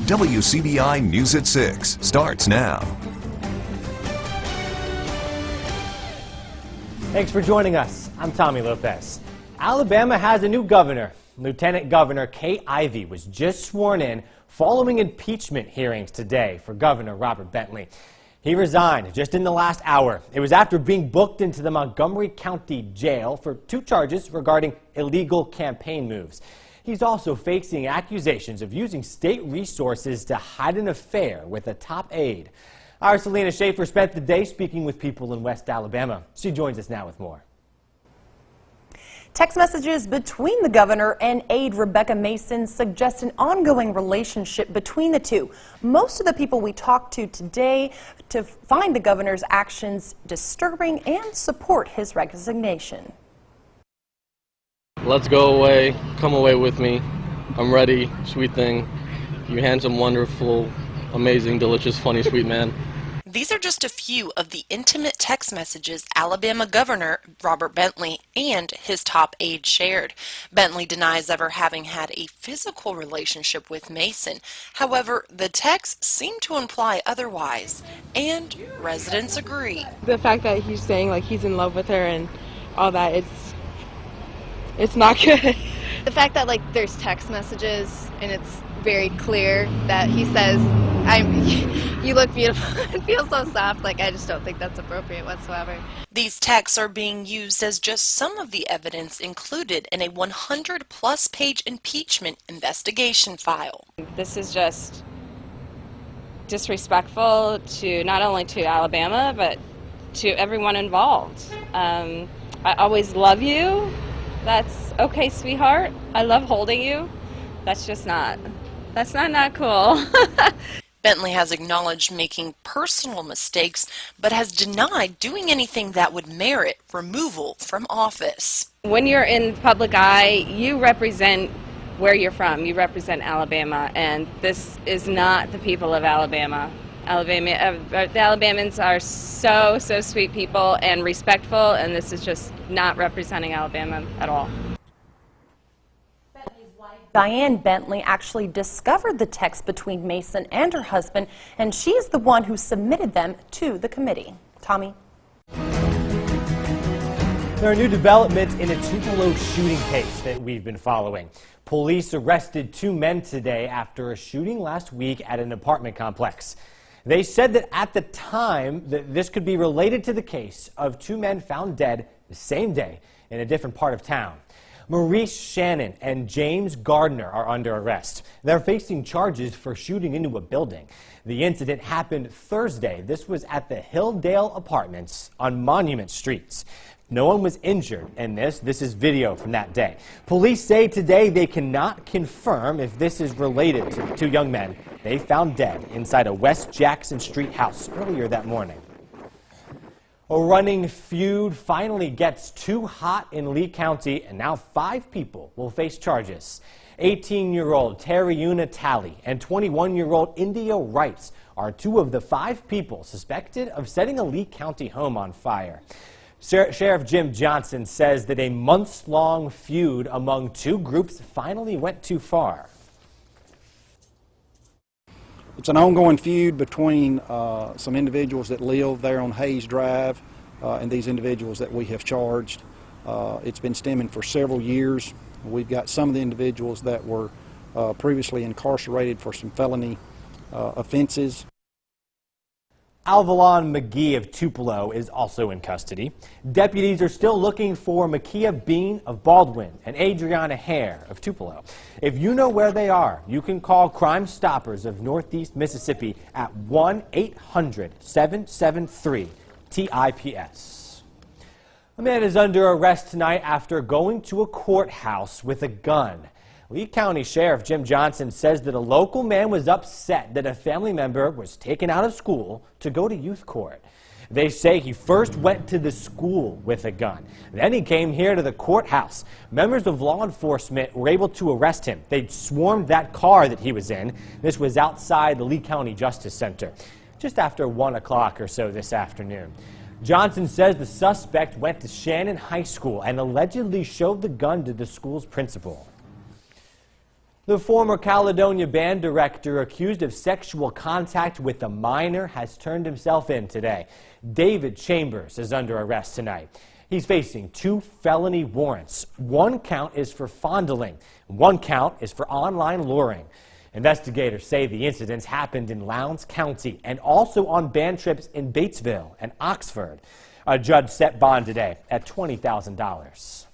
WCBI News at 6 starts now. Thanks for joining us. I'm Tommy Lopez. Alabama has a new governor. Lieutenant Governor Kay Ivey was just sworn in following impeachment hearings today for Governor Robert Bentley. He resigned just in the last hour. It was after being booked into the Montgomery County Jail for 2 charges regarding illegal campaign moves. He's also facing accusations of using state resources to hide an affair with a top aide. Our Selena Schaefer spent the day speaking with people in West Alabama. She joins us now with more. Text messages between the governor and aide Rebecca Mason suggest an ongoing relationship between the two. Most of the people we talked to today to find the governor's actions disturbing and support his resignation. Let's go away. Come away with me. I'm ready. Sweet thing. You handsome, wonderful, amazing, delicious, funny, sweet man. These are just a few of the intimate text messages Alabama Governor Robert Bentley and his top aide shared. Bentley denies ever having had a physical relationship with Mason. However, the texts seem to imply otherwise, and residents agree. The fact that he's saying like he's in love with her and all that, it's not good. The fact that like there's text messages and it's very clear that he says, you look beautiful and feel so soft, like I just don't think that's appropriate whatsoever. These texts are being used as just some of the evidence included in a 100-plus page impeachment investigation file. This is just disrespectful to not only to Alabama but to everyone involved. I always love you. That's okay, sweetheart. I love holding you. That's not cool. Bentley has acknowledged making personal mistakes, but has denied doing anything that would merit removal from office. When you're in the public eye, you represent where you're from. You represent Alabama, and this is not the people of Alabama. The Alabamans are so sweet people and respectful, and this is just not representing Alabama at all. Diane Bentley actually discovered the text between Mason and her husband, and she is the one who submitted them to the committee. Tommy? There are new developments in a Tupelo shooting case that we've been following. Police arrested 2 men today after a shooting last week at an apartment complex. They said that at the time that this could be related to the case of 2 men found dead the same day in a different part of town. Maurice Shannon and James Gardner are under arrest. They're facing charges for shooting into a building. The incident happened Thursday. This was at the Hilldale Apartments on Monument Street. No one was injured in this. This is video from that day. Police say today they cannot confirm if this is related to the 2 young men they found dead inside a West Jackson Street house earlier that morning. A running feud finally gets too hot in Lee County, and now 5 people will face charges. 18-year-old Terryuna Talley and 21-year-old India Wrights are 2 of the 5 people suspected of setting a Lee County home on fire. Sheriff Jim Johnson says that a months-long feud among 2 groups finally went too far. It's an ongoing feud between some individuals that live there on Hayes Drive and these individuals that we have charged. It's been stemming for several years. We've got some of the individuals that were previously incarcerated for some felony offenses. Alvalon McGee of Tupelo is also in custody. Deputies are still looking for Makia Bean of Baldwin and Adriana Hare of Tupelo. If you know where they are, you can call Crime Stoppers of Northeast Mississippi at 1-800-773-TIPS. A man is under arrest tonight after going to a courthouse with a gun. Lee County Sheriff Jim Johnson says that a local man was upset that a family member was taken out of school to go to youth court. They say he first went to the school with a gun. Then he came here to the courthouse. Members of law enforcement were able to arrest him. They swarmed that car that he was in. This was outside the Lee County Justice Center, just after 1 o'clock or so this afternoon. Johnson says the suspect went to Shannon High School and allegedly showed the gun to the school's principal. The former Caledonia band director accused of sexual contact with a minor has turned himself in today. David Chambers is under arrest tonight. He's facing 2 felony warrants. 1 count is for fondling. 1 count is for online luring. Investigators say the incidents happened in Lowndes County and also on band trips in Batesville and Oxford. A judge set bond today at $20,000.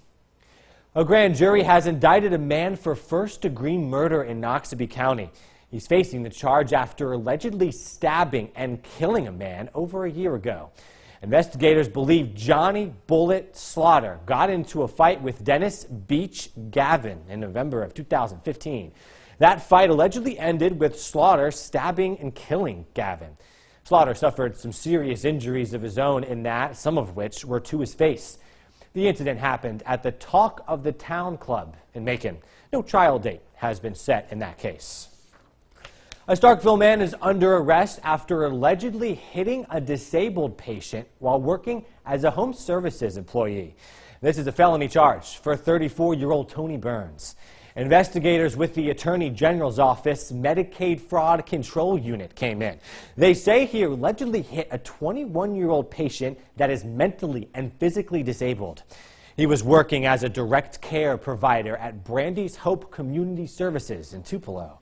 A grand jury has indicted a man for first-degree murder in Noxubee County. He's facing the charge after allegedly stabbing and killing a man over a year ago. Investigators believe Johnny Bullet Slaughter got into a fight with Dennis Beach Gavin in November of 2015. That fight allegedly ended with Slaughter stabbing and killing Gavin. Slaughter suffered some serious injuries of his own in that, some of which were to his face. The incident happened at the Talk of the Town Club in Macon. No trial date has been set in that case. A Starkville man is under arrest after allegedly hitting a disabled patient while working as a home services employee. This is a felony charge for 34-year-old Tony Burns. Investigators with the Attorney General's Office Medicaid Fraud Control Unit came in. They say he allegedly hit a 21-year-old patient that is mentally and physically disabled. He was working as a direct care provider at Brandy's Hope Community Services in Tupelo.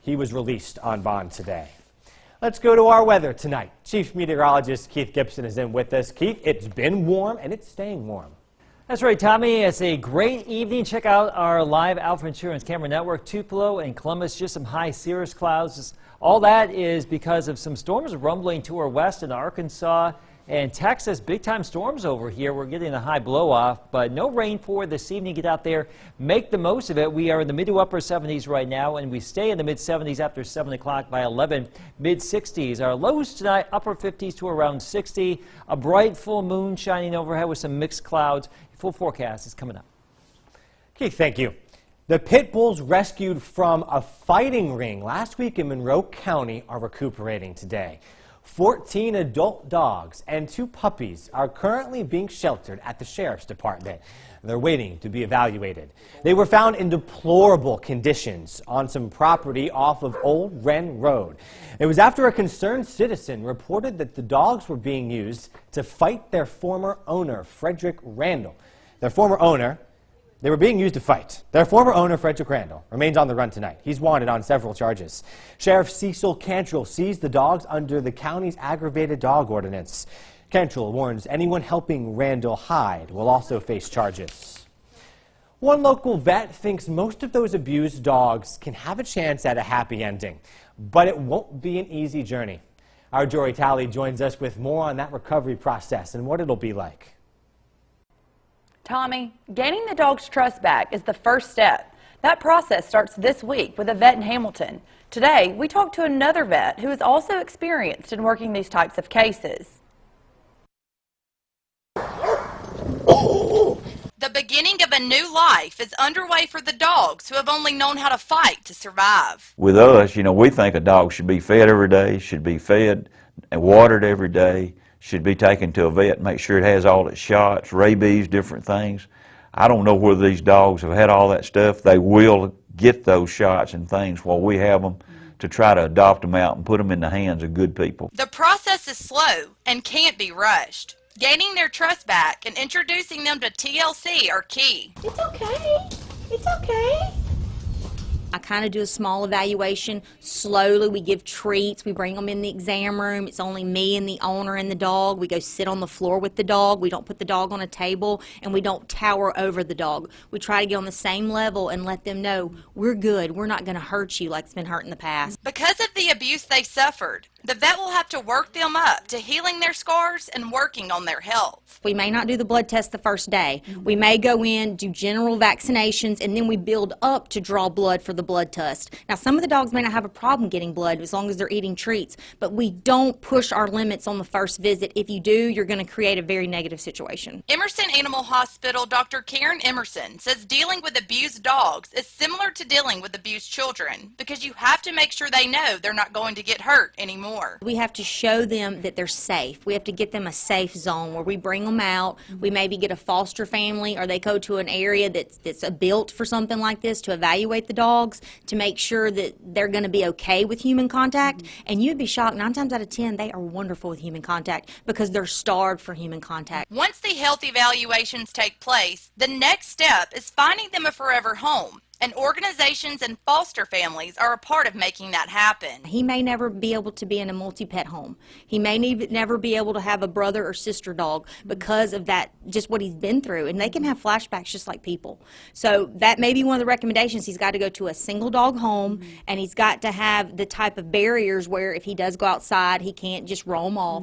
He was released on bond today. Let's go to our weather tonight. Chief Meteorologist Keith Gibson is in with us. Keith, it's been warm and it's staying warm. That's right, Tommy. It's a great evening. Check out our live Alpha Insurance Camera Network, Tupelo and Columbus. Just some high cirrus clouds. All that is because of some storms rumbling to our west in Arkansas and Texas. Big time storms over here. We're getting a high blow off, but no rain for this evening. Get out there, make the most of it. We are in the mid to upper 70s right now, and we stay in the mid 70s after 7 o'clock. By 11, mid 60s. Our lows tonight, upper 50s to around 60. A bright full moon shining overhead with some mixed clouds. Full forecast is coming up. Keith, thank you. The pit bulls rescued from a fighting ring last week in Monroe County are recuperating today. 14 adult dogs and 2 puppies are currently being sheltered at the Sheriff's Department. They're waiting to be evaluated. They were found in deplorable conditions on some property off of Old Wren Road. It was after a concerned citizen reported that the dogs were being used to fight their former owner, Frederick Randall. They were being used to fight. Their former owner, Frederick Randall, remains on the run tonight. He's wanted on several charges. Sheriff Cecil Cantrell seized the dogs under the county's aggravated dog ordinance. Cantrell warns anyone helping Randall hide will also face charges. One local vet thinks most of those abused dogs can have a chance at a happy ending, but it won't be an easy journey. Our Jory Talley joins us with more on that recovery process and what it'll be like. Tommy, gaining the dog's trust back is the first step. That process starts this week with a vet in Hamilton. Today, we talked to another vet who is also experienced in working these types of cases. The beginning of a new life is underway for the dogs who have only known how to fight to survive. With us, we think a dog should be fed every day, should be fed and watered every day, should be taken to a vet, make sure it has all its shots, rabies, different things. I don't know whether these dogs have had all that stuff. They will get those shots and things while we have them to try to adopt them out and put them in the hands of good people. The process is slow and can't be rushed. Gaining their trust back and introducing them to TLC are key. It's okay. It's okay. I kind of do a small evaluation. Slowly, we give treats. We bring them in the exam room. It's only me and the owner and the dog. We go sit on the floor with the dog. We don't put the dog on a table, and we don't tower over the dog. We try to get on the same level and let them know we're good. We're not going to hurt you like it's been hurt in the past. Because of the abuse they suffered, the vet will have to work them up to healing their scars and working on their health. We may not do the blood test the first day. We may go in, do general vaccinations, and then we build up to draw blood for the blood test. Now, some of the dogs may not have a problem getting blood as long as they're eating treats, but we don't push our limits on the first visit. If you do, you're going to create a very negative situation. Emerson Animal Hospital Dr. Karen Emerson says dealing with abused dogs is similar to dealing with abused children because you have to make sure they know they're not going to get hurt anymore. more. We have to show them that they're safe. We have to get them a safe zone where we bring them out. We maybe get a foster family, or they go to an area that's built for something like this to evaluate the dogs to make sure that they're going to be okay with human contact. And you'd be shocked, 9 times out of 10, they are wonderful with human contact because they're starved for human contact. Once the health evaluations take place, the next step is finding them a forever home. And organizations and foster families are a part of making that happen. He may never be able to be in a multi-pet home. He may never be able to have a brother or sister dog because of that, just what he's been through. And they can have flashbacks just like people. So that may be one of the recommendations. He's got to go to a single dog home, and he's got to have the type of barriers where if he does go outside, he can't just roam off.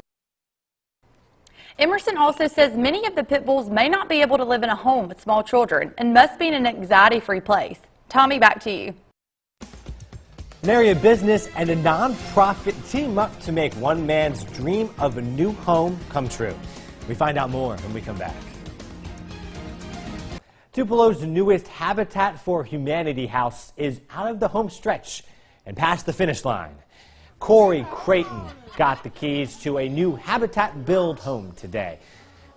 Emerson also says many of the pit bulls may not be able to live in a home with small children and must be in an anxiety-free place. Tommy, back to you. An area business and a nonprofit team up to make one man's dream of a new home come true. We find out more when we come back. Tupelo's newest Habitat for Humanity house is out of the home stretch and past the finish line. Corey Creighton got the keys to a new Habitat build home today.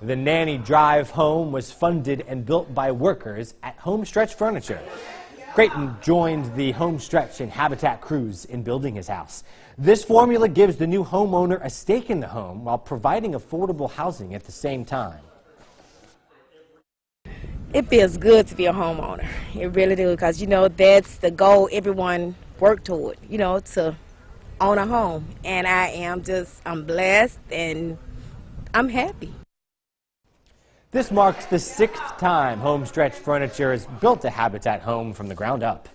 The Nanny Drive home was funded and built by workers at Homestretch Furniture. Creighton joined the Homestretch and Habitat crews in building his house. This formula gives the new homeowner a stake in the home while providing affordable housing at the same time. It feels good to be a homeowner. It really does, because, you know, that's the goal everyone worked toward, you know, to own a home. And I'm blessed and I'm happy. This marks the 6th time Homestretch Furniture has built a Habitat home from the ground up.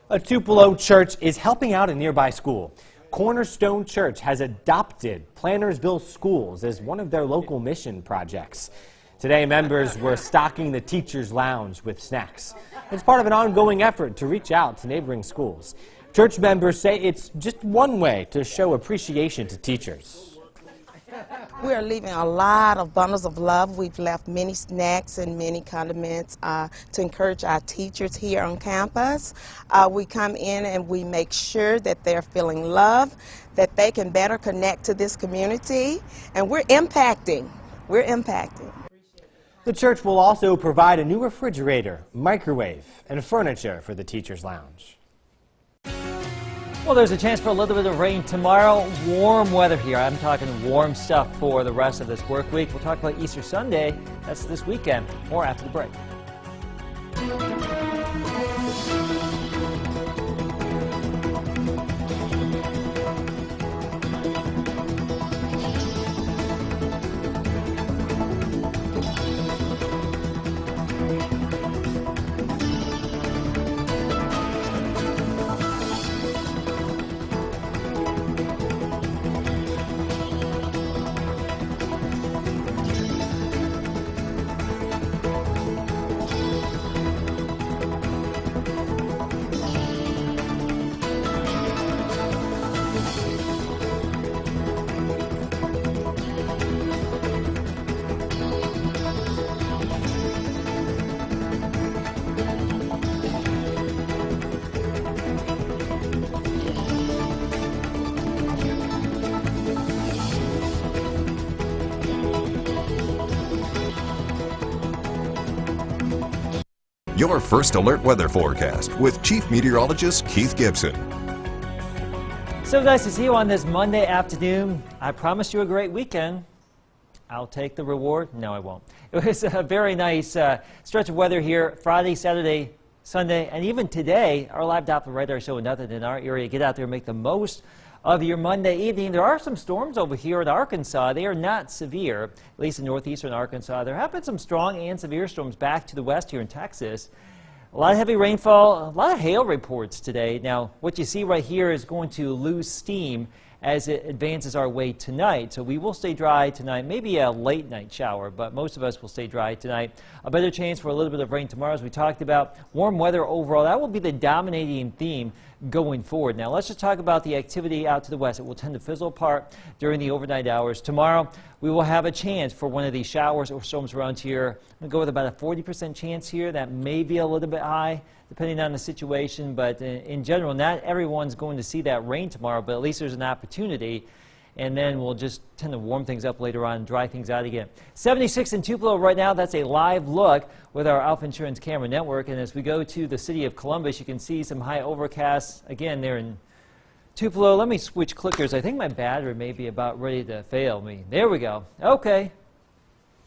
A Tupelo church is helping out a nearby school. Cornerstone Church has adopted Plantersville Schools as one of their local mission projects. Today, members were stocking the teachers' lounge with snacks. It's part of an ongoing effort to reach out to neighboring schools. Church members say it's just one way to show appreciation to teachers. We are leaving a lot of bundles of love. We've left many snacks and many condiments to encourage our teachers here on campus. We come in and we make sure that they're feeling love, that they can better connect to this community, and we're impacting. We're impacting. The church will also provide a new refrigerator, microwave, and furniture for the teachers' lounge. Well, there's a chance for a little bit of rain tomorrow. Warm weather here. I'm talking warm stuff for the rest of this work week. We'll talk about Easter Sunday. That's this weekend. More after the break. Your first alert weather forecast with Chief Meteorologist Keith Gibson. So nice to see you on this Monday afternoon. I promised you a great weekend. I'll take the reward. No, I won't. It was a very nice stretch of weather here Friday, Saturday, Sunday, and even today. Our live Doppler radar showing nothing in our area. Get out there and make the most of your Monday evening. There are some storms over here in Arkansas. They are not severe, at least in northeastern Arkansas. There have been some strong and severe storms back to the west here in Texas. A lot of heavy rainfall, a lot of hail reports today. Now, what you see right here is going to lose steam as it advances our way tonight. So we will stay dry tonight, maybe a late night shower, but most of us will stay dry tonight. A better chance for a little bit of rain tomorrow, as we talked about. Warm weather overall, that will be the dominating theme going forward. Now let's just talk about the activity out to the west. It will tend to fizzle apart during the overnight hours. Tomorrow we will have a chance for one of these showers or storms around here. I'm going to go with about a 40% chance here. That may be a little bit high. depending on the situation. But in general, not everyone's going to see that rain tomorrow, but at least there's an opportunity. And then we'll just tend to warm things up later on and dry things out again. 76 in Tupelo right now. That's a live look with our Alpha Insurance Camera Network. And as we go to the city of Columbus, you can see some high overcasts. Again, they're in Tupelo. Let me switch clickers. I think my battery may be about ready to fail me. There we go. Okay.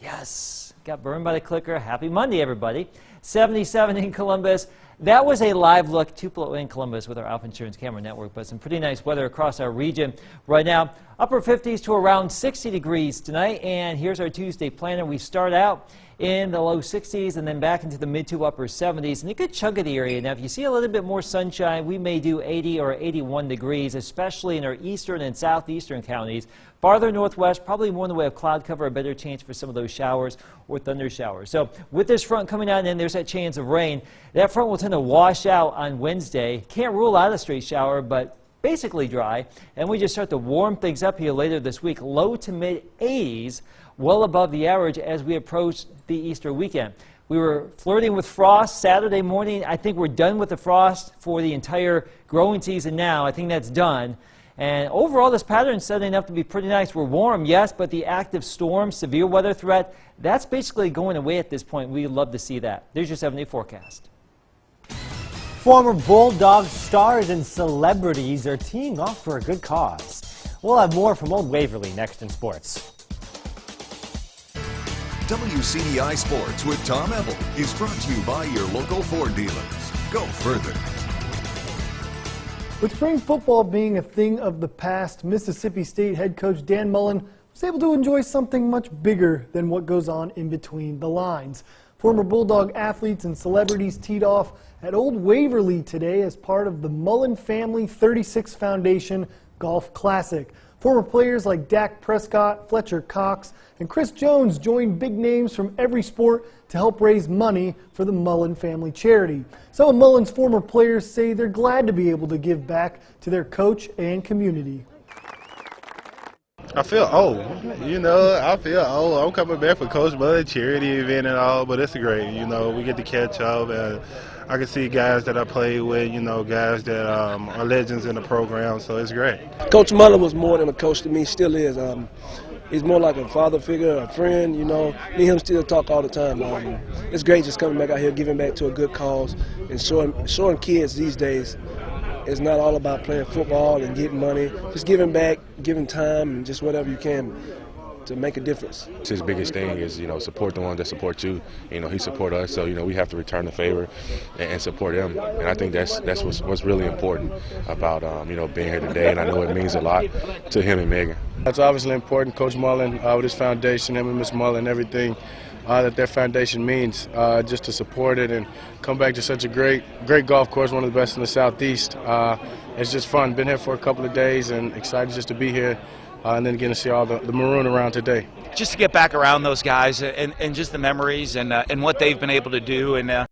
Yes. Got burned by the clicker. Happy Monday, everybody. 77 in Columbus. That was a live look, Tupelo and Columbus, with our Alpha Insurance Camera Network, but some pretty nice weather across our region right now. Upper 50s to around 60 degrees tonight, and here's our Tuesday planner. We start out in the low 60s and then back into the mid to upper 70s, and a good chunk of the area. Now, if you see a little bit more sunshine, we may do 80 or 81 degrees, especially in our eastern and southeastern counties. Farther northwest, probably more in the way of cloud cover, a better chance for some of those showers or thunder showers. So with this front coming on in, there's that chance of rain. That front will tend to wash out on Wednesday. Can't rule out a straight shower, but basically dry. And we just start to warm things up here later this week. Low to mid 80s, well above the average as we approach the Easter weekend. We were flirting with frost Saturday morning. I think we're done with the frost for the entire growing season now. I think that's done. And overall, this pattern is setting up to be pretty nice. We're warm, yes, but the active storm, severe weather threat, that's basically going away at this point. We'd love to see that. There's your 7-day forecast. Former Bulldog stars and celebrities are teeing off for a good cause. We'll have more from Old Waverly next in sports. WCDI Sports with Tom Ebel is brought to you by your local Ford dealers. Go further. With spring football being a thing of the past, Mississippi State head coach Dan Mullen was able to enjoy something much bigger than what goes on in between the lines. Former Bulldog athletes and celebrities teed off at Old Waverly today as part of the Mullen Family 36 Foundation Golf Classic. Former players like Dak Prescott, Fletcher Cox, and Chris Jones joined big names from every sport to help raise money for the Mullen family charity. Some of Mullen's former players say they're glad to be able to give back to their coach and community. I feel old, I feel old. I'm coming back for Coach Bud charity event and all, but it's great, we get to catch up, and I can see guys that I played with, guys that are legends in the program, so it's great. Coach Mullen was more than a coach to me, still is. He's more like a father figure, a friend, me and him still talk all the time. It's great just coming back out here, giving back to a good cause, and showing kids these days it's not all about playing football and getting money, just giving back, giving time, and just whatever you can to make a difference. His biggest thing is, support the ones that support you. He support us, so we have to return the favor and support him. And I think that's what's really important about being here today. And I know it means a lot to him and Megan. That's obviously important. Coach Mullen with his foundation, him and Miss Mullen, everything that their foundation means, just to support it and come back to such a great golf course, one of the best in the Southeast. It's just fun. Been here for a couple of days and excited just to be here. And then getting to see all the maroon around today. Just to get back around those guys and just the memories and what they've been able to do. And